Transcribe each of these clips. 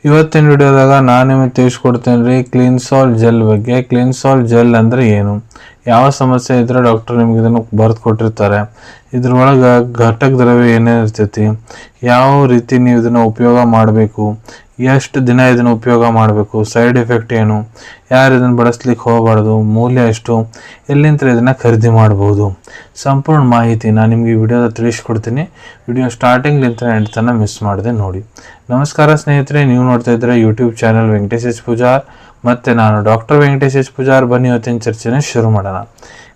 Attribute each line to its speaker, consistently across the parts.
Speaker 1: ಇವತ್ತಿನ ವಿಡಿಯೋದಾಗ ನಾನು ನಿಮಗೆ ತಿಳಿಸ್ಕೊಡ್ತೇನೆ ರೀ ಕ್ಲೀನ್ಸಾಲ್ ಜೆಲ್ ಬಗ್ಗೆ. ಕ್ಲೀನ್ಸಾಲ್ ಜೆಲ್ ಅಂದರೆ ಏನು, ಯಾವ ಸಮಸ್ಯೆ ಇದ್ರೆ ಡಾಕ್ಟರ್ ನಿಮ್ಗೆ ಇದನ್ನು ಬರೆದು ಕೊಟ್ಟಿರ್ತಾರೆ, ಇದ್ರೊಳಗೆ ಘಟಕ ದ್ರವ್ಯ ಏನೇನು ಇರ್ತೈತಿ, ಯಾವ ರೀತಿ ನೀವು ಇದನ್ನು ಉಪಯೋಗ ಮಾಡಬೇಕು, ಎಷ್ಟು ದಿನ ಇದನ್ನು ಉಪಯೋಗ ಮಾಡಬೇಕು, ಸೈಡ್ ಎಫೆಕ್ಟ್ ಏನು, ಯಾರು ಇದನ್ನು ಬಳಸ್ಲಿಕ್ಕೆ ಹೋಗಬಾರ್ದು, ಮೂಲ್ಯ ಎಷ್ಟು, ಎಲ್ಲಿಂದ ಇದನ್ನು ಖರೀದಿ ಮಾಡ್ಬೋದು, ಸಂಪೂರ್ಣ ಮಾಹಿತಿ ನಾನು ನಿಮಗೆ ಈ ವಿಡಿಯೋದ ತಿಳಿಸ್ಕೊಡ್ತೀನಿ. ವಿಡಿಯೋ ಸ್ಟಾರ್ಟಿಂಗ್ಲಿಂದ ಎಂಡ್ ತನಕ ಮಿಸ್ ಮಾಡದೆ ನೋಡಿ. ನಮಸ್ಕಾರ ಸ್ನೇಹಿತರೆ, ನೀವು ನೋಡ್ತಾ ಇದ್ರೆ YouTube channel Venkatesh H Pujar ಮತ್ತು ನಾನು ಡಾಕ್ಟರ್ ವೆಂಕಟೇಶ್ ಎಚ್ ಪೂಜಾರ್. ಬನ್ನಿ ಇವತ್ತಿನ ಚರ್ಚೆನ ಶುರು ಮಾಡೋಣ.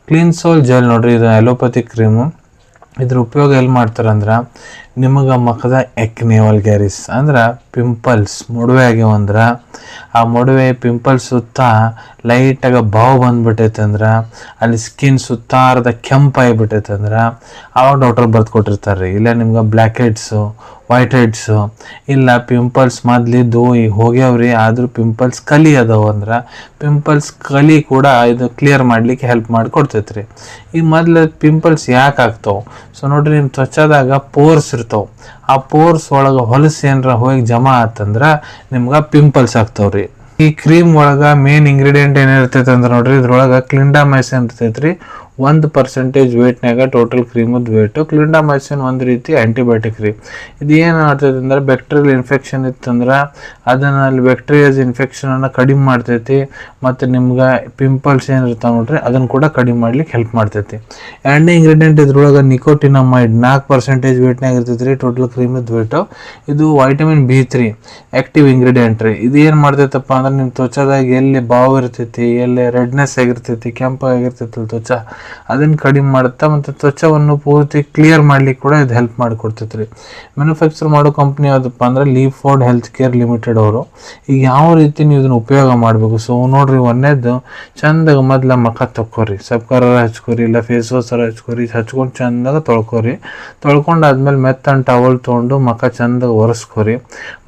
Speaker 1: ಕ್ಲೀನ್ಸಾಲ್ ಜೆಲ್ ನೋಡ್ರಿ, ಇದು ಅಲೋಪತಿ ಕ್ರೀಮು. ಇದ್ರ ಉಪಯೋಗ ಎಲ್ಲಿ ಮಾಡ್ತಾರಂದ್ರೆ, ನಿಮಗೆ ಮುಖದ ಎಕ್ನೆ ವಲ್ಗ್ಯಾರಿಸ್ ಅಂದ್ರೆ ಪಿಂಪಲ್ಸ್ ಮೊಡವೆ ಆಗ್ಯಾವಂದ್ರೆ, ಆ ಮೊಡವೆ ಪಿಂಪಲ್ಸ್ ಸುತ್ತ ಲೈಟಾಗಿ ಬಾವು ಬಂದ್ಬಿಟ್ಟೈತೆ ಅಂದ್ರೆ, ಅಲ್ಲಿ ಸ್ಕಿನ್ ಸುತ್ತಾರದ ಕೆಂಪಾಗಿಬಿಟ್ಟೈತೆ ಅಂದ್ರೆ ಆವಾಗ ಡಾಕ್ಟರ್ ಬರೆದು ಕೊಟ್ಟಿರ್ತಾರೆ ರೀ. ಇಲ್ಲ ನಿಮ್ಗೆ ಬ್ಲ್ಯಾಕ್ ಹೆಡ್ಸು, ವೈಟ್ ಹೆಡ್ಸು, ಇಲ್ಲ ಪಿಂಪಲ್ಸ್ ಮೊದಲಿದ್ದು ಈಗ ಹೋಗ್ಯಾವ್ರಿ, ಆದರೂ ಪಿಂಪಲ್ಸ್ ಕಲಿ ಅದಾವ ಅಂದ್ರೆ ಪಿಂಪಲ್ಸ್ ಕಲಿ ಕೂಡ ಇದು ಕ್ಲಿಯರ್ ಮಾಡಲಿಕ್ಕೆ ಹೆಲ್ಪ್ ಮಾಡಿಕೊಡ್ತೈತೆ ರೀ. ಈಗ ಮೊದಲು ಪಿಂಪಲ್ಸ್ ಯಾಕೆ ಆಗ್ತಾವೆ? ಸೊ ನೋಡ್ರಿ, ನಿಮ್ಮ ತ್ವಚಾದಾಗ ಪೋರ್ಸ್ ಇರ್ತಾವೆ, ಆ ಪೋರ್ಸ್ ಒಳಗೆ ಹೊಲಸು ಏನರ ಹೋಗಿ ಜಮಾ ಆತಂದ್ರೆ ನಿಮ್ಗೆ ಪಿಂಪಲ್ಸ್ ಆಗ್ತಾವ್ರಿ. ಈ ಕ್ರೀಮ್ ಒಳಗೆ ಮೇನ್ ಇಂಗ್ರೀಡಿಯೆಂಟ್ ಏನಿರ್ತೈತೆ ಅಂದ್ರೆ ನೋಡ್ರಿ, ಇದ್ರೊಳಗೆ ಕ್ಲಿಂಡಾಮೈಸಿನ್ ಇರ್ತೈತೆ ರೀ. 1% ವೇಟ್ನಾಗ ಟೋಟಲ್ ಕ್ರೀಮದ ವೇಟು. ಕ್ಲಿಂಡಾಮೈಸಿನ್ ಒಂದು ರೀತಿ ಆ್ಯಂಟಿಬಯೋಟಿಕ್ ರೀ. ಇದು ಏನು ಮಾಡ್ತೈತೆ ಅಂದ್ರೆ, ಬ್ಯಾಕ್ಟೀರಿಯಲ್ ಇನ್ಫೆಕ್ಷನ್ ಇತ್ತಂದ್ರೆ ಅದನ್ನು ಅಲ್ಲಿ ಬ್ಯಾಕ್ಟೀರಿಯಾಸ್ ಇನ್ಫೆಕ್ಷನನ್ನು ಕಡಿಮೆ ಮಾಡ್ತೈತಿ, ಮತ್ತು ನಿಮ್ಗೆ ಪಿಂಪಲ್ಸ್ ಏನಿರ್ತಾವೆ ನೋಡ್ರಿ ಅದನ್ನು ಕೂಡ ಕಡಿಮೆ ಮಾಡ್ಲಿಕ್ಕೆ ಹೆಲ್ಪ್ ಮಾಡ್ತೈತಿ. ಎರಡನೇ ಇಂಗ್ರೀಡಿಯೆಂಟ್ ಇದ್ರೊಳಗೆ ನಿಕೋಟಿನಮೈಡ್ 4% ವೇಟ್ನಾಗ ಇರ್ತೈತೆ ರೀ ಟೋಟಲ್ ಕ್ರೀಮದ ವೇಟು. ಇದು ವೈಟಮಿನ್ B3 ಆ್ಯಕ್ಟಿವ್ ಇಂಗ್ರೀಡಿಯೆಂಟ್ ರೀ. ಇದು ಏನು ಮಾಡ್ತೈತಪ್ಪ ಅಂದ್ರೆ, ನಿಮ್ಮ ತ್ವಚಾದಾಗ ಎಲ್ಲಿ ಬಾವು ಇರ್ತೈತಿ, ಎಲ್ಲಿ ರೆಡ್ನೆಸ್ ಆಗಿರ್ತೈತಿ, ಕೆಂಪಾಗಿರ್ತೈತಿ ತ್ವಚಾ, ಅದನ್ನು ಕಡಿಮೆ ಮಾಡುತ್ತಾ ಮತ್ತು ತ್ವಚವನ್ನು ಪೂರ್ತಿ ಕ್ಲಿಯರ್ ಮಾಡ್ಲಿಕ್ಕೆ ಕೂಡ ಇದು ಹೆಲ್ಪ್ ಮಾಡಿಕೊಡ್ತೈತೆ ರೀ. ಮ್ಯಾನುಫ್ಯಾಕ್ಚರ್ ಮಾಡೋ ಕಂಪ್ನಿ ಯಾವುದಪ್ಪ ಅಂದ್ರೆ leaf Ford health care limited ಅವರು. ಈಗ ಯಾವ ರೀತಿ ನೀವು ಇದನ್ನು ಉಪಯೋಗ ಮಾಡಬೇಕು? ಸೊ ನೋಡ್ರಿ, ಒಂದೇದು ಚಂದಾಗ ಮೊದಲ ಮುಖ ತೊಕ್ಕೋರಿ, ಸಬ್ಕರ ಹಚ್ಕೋರಿ, ಇಲ್ಲ ಫೇಸ್ ವಾಶ್ ಹಚ್ಕೋರಿ, ಹಚ್ಕೊಂಡು ಚಂದಾಗ ತೊಳ್ಕೊರಿ. ತೊಳ್ಕೊಂಡಾದ್ಮೇಲೆ ಮೆತ್ತನ ಟವಲ್ ತೊಗೊಂಡು ಮುಖ ಚಂದಾಗ ಒರೆಸ್ಕೋರಿ.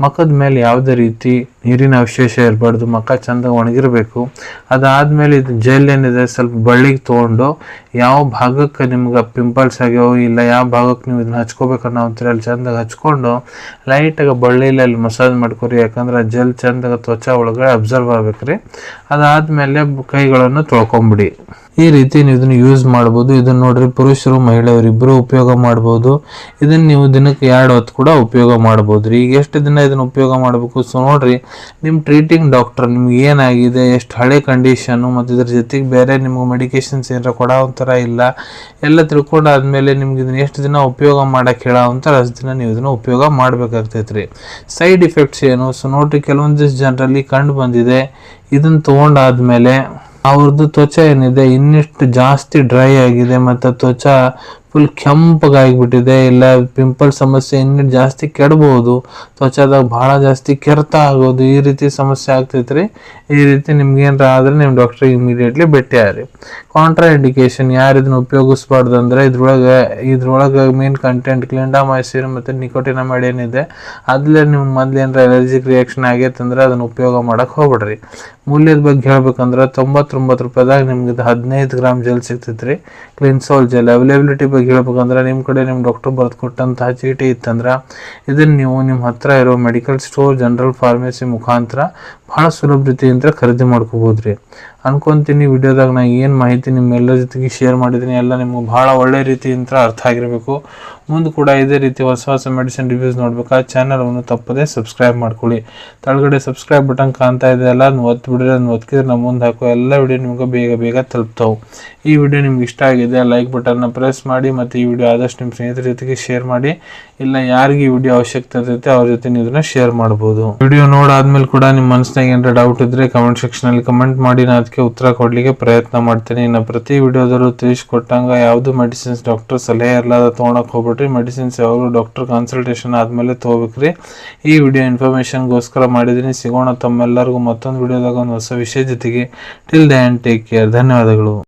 Speaker 1: ಮುಖದ ಮೇಲೆ ಯಾವುದೇ ರೀತಿ ನೀರಿನ ಅವಶೇಷ ಇರಬಾರ್ದು, ಮುಖ ಚಂದಾಗ ಒಣಗಿರಬೇಕು. ಅದಾದಮೇಲೆ ಇದು ಜೆಲ್ ಏನಿದೆ ಸ್ವಲ್ಪ ಬಳ್ಳಿಗೆ ತೊಗೊಂಡು ಯಾವ ಭಾಗಕ್ಕೆ ನಿಮ್ಗೆ ಪಿಂಪಲ್ಸ್ ಆಗ್ಯಾವ, ಇಲ್ಲ ಯಾವ ಭಾಗಕ್ಕೆ ನೀವು ಇದನ್ನ ಹಚ್ಕೋಬೇಕನ್ನೋ ಅಂತೀರಿ ಅಲ್ಲಿ ಚಂದಾಗ ಹಚ್ಕೊಂಡು ಲೈಟಾಗಿ ಬಳ್ಳಿಲಿ ಅಲ್ಲಿ ಮಸಾಜ್ ಮಾಡ್ಕೊರಿ. ಯಾಕಂದ್ರೆ ಜೆಲ್ ಚಂದಾಗ ತ್ವಚಾ ಒಳಗಡೆ ಅಬ್ಸರ್ವ್ ಆಗ್ಬೇಕ್ರಿ. ಅದಾದಮೇಲೆ ಕೈಗಳನ್ನು ತೊಳ್ಕೊಂಬಿಡಿ. ಈ ರೀತಿ ನೀವು ಇದನ್ನು ಯೂಸ್ ಮಾಡ್ಬೋದು. ಇದನ್ನು ನೋಡ್ರಿ, ಪುರುಷರು ಮಹಿಳೆಯರು ಇಬ್ಬರು ಉಪಯೋಗ ಮಾಡ್ಬೋದು. ಇದನ್ನು ನೀವು ದಿನಕ್ಕೆ 2 ಹೊತ್ತು ಕೂಡ ಉಪಯೋಗ ಮಾಡ್ಬೋದು ರೀ. ಈಗ ಎಷ್ಟು ದಿನ ಇದನ್ನು ಉಪಯೋಗ ಮಾಡಬೇಕು? ಸೊ ನೋಡ್ರಿ, ನಿಮ್ಮ ಟ್ರೀಟಿಂಗ್ ಡಾಕ್ಟರ್ ನಿಮ್ಗೆ ಏನಾಗಿದೆ, ಎಷ್ಟು ಹಳೆ ಕಂಡೀಷನು, ಮತ್ತು ಇದ್ರ ಜೊತೆಗೆ ಬೇರೆ ನಿಮ್ಗೆ ಮೆಡಿಕೇಶನ್ಸ್ ಏನಾರ ಕೊಡೋ ಒಂಥರ ಇಲ್ಲ, ಎಲ್ಲ ತಿಳ್ಕೊಂಡಾದ್ಮೇಲೆ ನಿಮ್ಗೆ ಇದನ್ನ ಎಷ್ಟು ದಿನ ಉಪಯೋಗ ಮಾಡಕ್ಕೆ ಹೇಳೋ ಒಂಥರ ಅಷ್ಟು ದಿನ ನೀವು ಇದನ್ನು ಉಪಯೋಗ ಮಾಡ್ಬೇಕಾಗ್ತೈತೆ ರೀ. ಸೈಡ್ ಇಫೆಕ್ಟ್ಸ್ ಏನು? ಸೊ ನೋಡ್ರಿ, ಕೆಲವೊಂದಿಷ್ಟು ಜನರಲ್ಲಿ ಕಂಡು ಬಂದಿದೆ, ಇದನ್ನು ತೊಗೊಂಡಾದ್ಮೇಲೆ ಅವ್ರದ್ದು ತ್ವಚೆ ಏನಿದೆ ಇನ್ನಿಷ್ಟು ಜಾಸ್ತಿ ಡ್ರೈ ಆಗಿದೆ, ಮತ್ತು ತ್ವಚಾ ಫುಲ್ ಕೆಂಪಗಾಗಿಬಿಟ್ಟಿದೆ, ಇಲ್ಲ ಪಿಂಪಲ್ ಸಮಸ್ಯೆ ಇನ್ನೂ ಜಾಸ್ತಿ ಕೆಡಬಹುದು, ತ್ವಚಾದಾಗ ಭಾಳ ಜಾಸ್ತಿ ಕೆರೆತ ಆಗೋದು, ಈ ರೀತಿ ಸಮಸ್ಯೆ ಆಗ್ತೈತೆ ರೀ. ಈ ರೀತಿ ನಿಮ್ಗೆ ಏನಾರ ಆದರೆ ನಿಮ್ಮ ಡಾಕ್ಟ್ರಿಗೆ ಇಮಿಡಿಯೇಟ್ಲಿ ಭೇಟಿ ಆಗ್ರಿ. ಕಾಂಟ್ರಾ ಇಂಡಿಕೇಶನ್ ಯಾರು ಇದನ್ನು ಉಪಯೋಗಿಸ್ಬಾರ್ದು ಅಂದರೆ, ಇದ್ರೊಳಗೆ ಮೇನ್ ಕಂಟೆಂಟ್ ಕ್ಲಿಂಡಾಮೈಸಿನ್ ಮತ್ತು ನಿಕೋಟಿನಮೈಡ್ ಏನಿದೆ, ಅದ್ಲೇ ನೀವು ಮೊದಲು ಏನಾರ ಎಲರ್ಜಿಕ್ ರಿಯಾಕ್ಷನ್ ಆಗೈತೆ ಅಂದ್ರೆ ಅದನ್ನು ಉಪಯೋಗ ಮಾಡೋಕೆ ಹೋಗ್ಬಿಡ್ರಿ. ಮೂಲ್ಯದ ಬಗ್ಗೆ ಹೇಳ್ಬೇಕಂದ್ರೆ 99 ರೂಪಾಯಿದಾಗ ನಿಮ್ಗೆ 15 ಗ್ರಾಮ್ ಜೆಲ್ ಸಿಗ್ತೈತೆ ರೀ, ಕ್ಲೀನ್ಸಾಲ್ ಜೆಲ್. ಅವೈಲೇಬಿಲಿಟಿ ಬಗ್ಗೆ ಹೇಳ್ಬೇಕಂದ್ರೆ, ನಿಮ್ಮ ಕಡೆ ನಿಮ್ಮ ಡಾಕ್ಟರ್ ಬರೆದು ಕೊಟ್ಟಂತಹ ಚೀಟಿ ಇತ್ತಂದ್ರೆ ಇದನ್ನು ನೀವು ನಿಮ್ಮ ಹತ್ರ ಇರೋ ಮೆಡಿಕಲ್ ಸ್ಟೋರ್, ಜನರಲ್ ಫಾರ್ಮಸಿ ಮುಖಾಂತರ ಭಾಳ ಸುಲಭ ರೀತಿಯಿಂದ ಖರೀದಿ ಮಾಡ್ಕೋಬೋದು ರೀ. ಅನ್ಕೊಂತೀನಿ ವಿಡಿಯೋದಾಗ ನಾನು ಏನು ಮಾಹಿತಿ ನಿಮ್ಮೆಲ್ಲರ ಜೊತೆಗೆ ಶೇರ್ ಮಾಡಿದ್ದೀನಿ ಎಲ್ಲ ನಿಮ್ಗೆ ಭಾಳ ಒಳ್ಳೆ ರೀತಿಯಿಂದ ಅರ್ಥ ಆಗಿರಬೇಕು. ಮುಂದೆ ಕೂಡ ಇದೇ ರೀತಿ ಹೊಸ ಮೆಡಿಸಿನ್ ರಿವ್ಯೂಸ್ ನೋಡ್ಬೇಕು, ಆ ಚಾನಲನ್ನು ತಪ್ಪದೆ ಸಬ್ಸ್ಕ್ರೈಬ್ ಮಾಡ್ಕೊಳ್ಳಿ. ಕೆಳಗಡೆ ಸಬ್ಸ್ಕ್ರೈಬ್ ಬಟನ್ ಕಾಣ್ತಾ ಇದೆ ಅಲ್ಲ, ಅದನ್ನು ಒತ್ತು ಬಿಡ್ರಿ. ಅದನ್ನು ಒತ್ತಿದ್ರೆ ನಮ್ಮ ಮುಂದೆ ಹಾಕೋ ಎಲ್ಲ ವಿಡಿಯೋ ನಿಮ್ಗೆ ಬೇಗ ತಲುಪ್ತಾವೆ. ಈ ವಿಡಿಯೋ ನಿಮ್ಗೆ ಇಷ್ಟ ಆಗಿದೆ, ಲೈಕ್ ಬಟನ್ನ ಪ್ರೆಸ್ ಮಾಡಿ, ಮತ್ತು ಈ ವಿಡಿಯೋ ಆದಷ್ಟು ನಿಮ್ಮ ಸ್ನೇಹಿತರ ಜೊತೆಗೆ ಶೇರ್ ಮಾಡಿ. ಇಲ್ಲ ಯಾರಿಗೆ ಈ ವಿಡಿಯೋ ಅವಶ್ಯಕತೆ ಇರ್ತೈತೆ ಅವ್ರ ಜೊತೆ ನೀವು ಇದನ್ನ ಶೇರ್ ಮಾಡ್ಬೋದು. ವಿಡಿಯೋ ನೋಡಾದ್ಮೇಲೆ ಕೂಡ ನಿಮ್ಮ ಮನಸ್ಸಿನಾಗ ಏನಾರ ಡೌಟ್ ಇದ್ರೆ ಕಮೆಂಟ್ ಸೆಕ್ಷನಲ್ಲಿ ಕಮೆಂಟ್ ಮಾಡಿ, ನಾನು ಅದಕ್ಕೆ ಉತ್ತರ ಕೊಡ್ಲಿಕ್ಕೆ ಪ್ರಯತ್ನ ಮಾಡ್ತೀನಿ. ಇನ್ನು ಪ್ರತಿ ವಿಡಿಯೋದಲ್ಲೂ ತಿಳಿಸ್ಕೊಟ್ಟಂಗ ಯಾವುದು ಮೆಡಿಸಿನ್ಸ್ ಡಾಕ್ಟರ್ ಸಲಹೆ ಇರಲಾದ ತೊಗೊಳಕ್ಕೆ ಹೋಗ್ಬಿಟ್ರಿ. ಮೆಡಿಸಿನ್ಸ್ ಯಾವಾಗ ಡಾಕ್ಟರ್ ಕನ್ಸಲ್ಟೇಷನ್ ಆದಮೇಲೆ ತೊಗೋಬೇಕ್ರಿ. ಈ ವಿಡಿಯೋ ಇನ್ಫಾರ್ಮೇಷನ್ಗೋಸ್ಕರ ಮಾಡಿದ್ದೀನಿ. ಸಿಗೋಣ ತಮ್ಮೆಲ್ಲರಿಗೂ ಮತ್ತೊಂದು ವಿಡಿಯೋದಾಗ ಒಂದು ಹೊಸ ವಿಷಯ ಜೊತೆಗೆ. Till then take care. ಧನ್ಯವಾದಗಳು.